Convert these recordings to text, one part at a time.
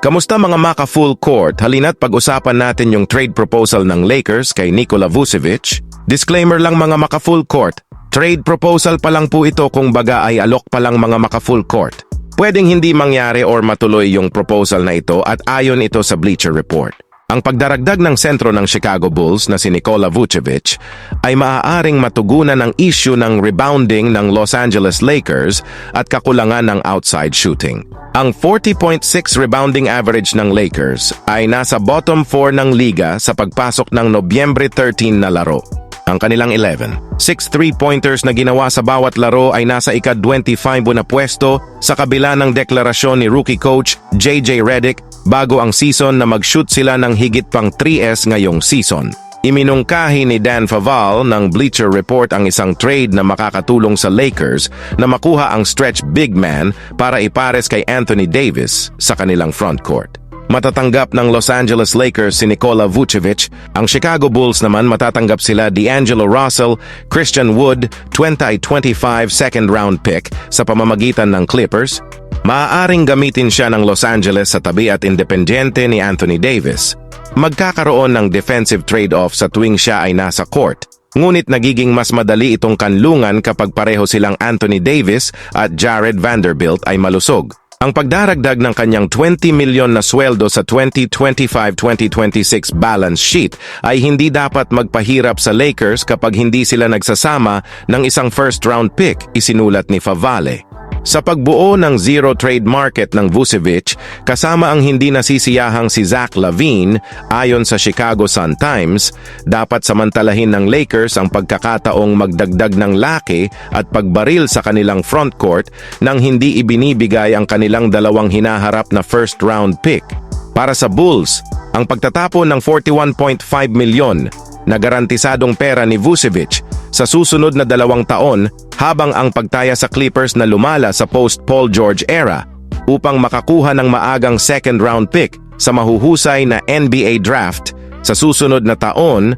Kamusta mga maka full court? Halina't pag-usapan natin yung trade proposal ng Lakers kay Nikola Vucevic. Disclaimer lang mga maka full court. Trade proposal pa lang po ito, kung baga ay alok pa lang mga maka full court. Pwedeng hindi mangyari or matuloy yung proposal na ito at ayon ito sa Bleacher Report. Ang pagdaragdag ng sentro ng Chicago Bulls na si Nikola Vucevic ay maaaring matugunan ng issue ng rebounding ng Los Angeles Lakers at kakulangan ng outside shooting. Ang 40.6 rebounding average ng Lakers ay nasa bottom 4 ng liga sa pagpasok ng Nobyembre 13 na laro. Ang kanilang 11, 6 3-pointers na ginawa sa bawat laro ay nasa ika-25 na pwesto sa kabila ng deklarasyon ni rookie coach JJ Redick bago ang season na mag-shoot sila ng higit pang 3S ngayong season. Iminungkahi ni Dan Faval ng Bleacher Report ang isang trade na makakatulong sa Lakers na makuha ang stretch big man para ipares kay Anthony Davis sa kanilang frontcourt. Matatanggap ng Los Angeles Lakers si Nikola Vucevic. Ang Chicago Bulls naman matatanggap sila D'Angelo Russell, Christian Wood, 2025 second-round pick sa pamamagitan ng Clippers. Maaaring gamitin siya ng Los Angeles sa tabi at independyente ni Anthony Davis. Magkakaroon ng defensive trade-off sa tuwing siya ay nasa court. Ngunit nagiging mas madali itong kanlungan kapag pareho silang Anthony Davis at Jared Vanderbilt ay malusog. Ang pagdaragdag ng kanyang $20 million na sweldo sa 2025-2026 balance sheet ay hindi dapat magpahirap sa Lakers kapag hindi sila nagsasama ng isang first-round pick, isinulat ni Favale. Sa pagbuo ng zero trade market ng Vucevic, kasama ang hindi nasisiyahang si Zach LaVine, ayon sa Chicago Sun-Times, dapat samantalahin ng Lakers ang pagkakataong magdagdag ng laki at pagbaril sa kanilang frontcourt nang hindi ibinibigay ang kanilang dalawang hinaharap na first-round pick. Para sa Bulls, ang pagtatapon ng $41.5 milyon na garantisadong pera ni Vucevic sa susunod na 2 taon habang ang pagtaya sa Clippers na lumala sa post-Paul George era upang makakuha ng maagang second-round pick sa mahuhusay na NBA draft sa susunod na taon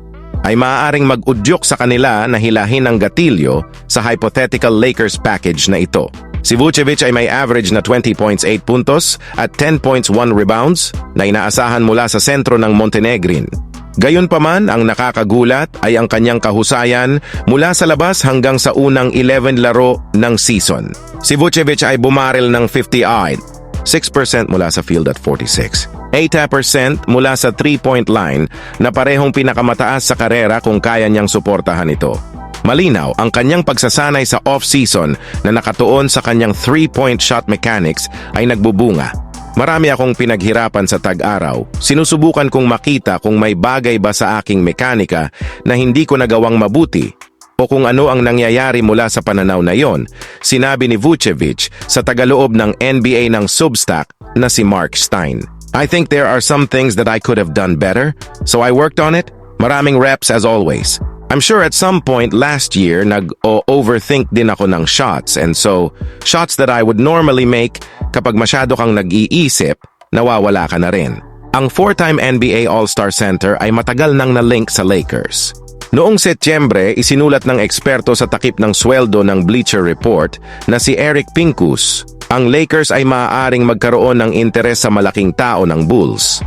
ay maaaring mag-udyok sa kanila na hilahin ang gatilyo sa hypothetical Lakers package na ito. Si Vucevic ay may average na 20.8 puntos at 10.1 rebounds na inaasahan mula sa sentro ng Montenegrin. Gayunpaman, ang nakakagulat ay ang kanyang kahusayan mula sa labas hanggang sa unang 11 laro ng season. Si Vucevic ay bumaril ng 58, 6% mula sa field at 46, 8% mula sa 3-point line na parehong pinakamataas sa karera kung kaya niyang suportahan ito. Malinaw, ang kanyang pagsasanay sa off-season na nakatuon sa kanyang 3-point shot mechanics ay nagbubunga. Marami akong pinaghirapan sa tag-araw. Sinusubukan kong makita kung may bagay ba sa aking mekanika na hindi ko nagawang mabuti o kung ano ang nangyayari mula sa pananaw na yon, sinabi ni Vucevic sa tagaloob ng NBA ng Substack na si Mark Stein. I think there are some things that I could have done better, so I worked on it. Maraming reps as always. I'm sure at some point last year nag-overthink din ako ng shots, and so shots that I would normally make kapag masyado kang nag-iisip, nawawala ka na rin. Ang 4-time NBA All-Star Center ay matagal nang na-link sa Lakers. Noong Setyembre, isinulat ng eksperto sa takip ng sweldo ng Bleacher Report na si Eric Pincus, ang Lakers ay maaaring magkaroon ng interes sa malaking tao ng Bulls.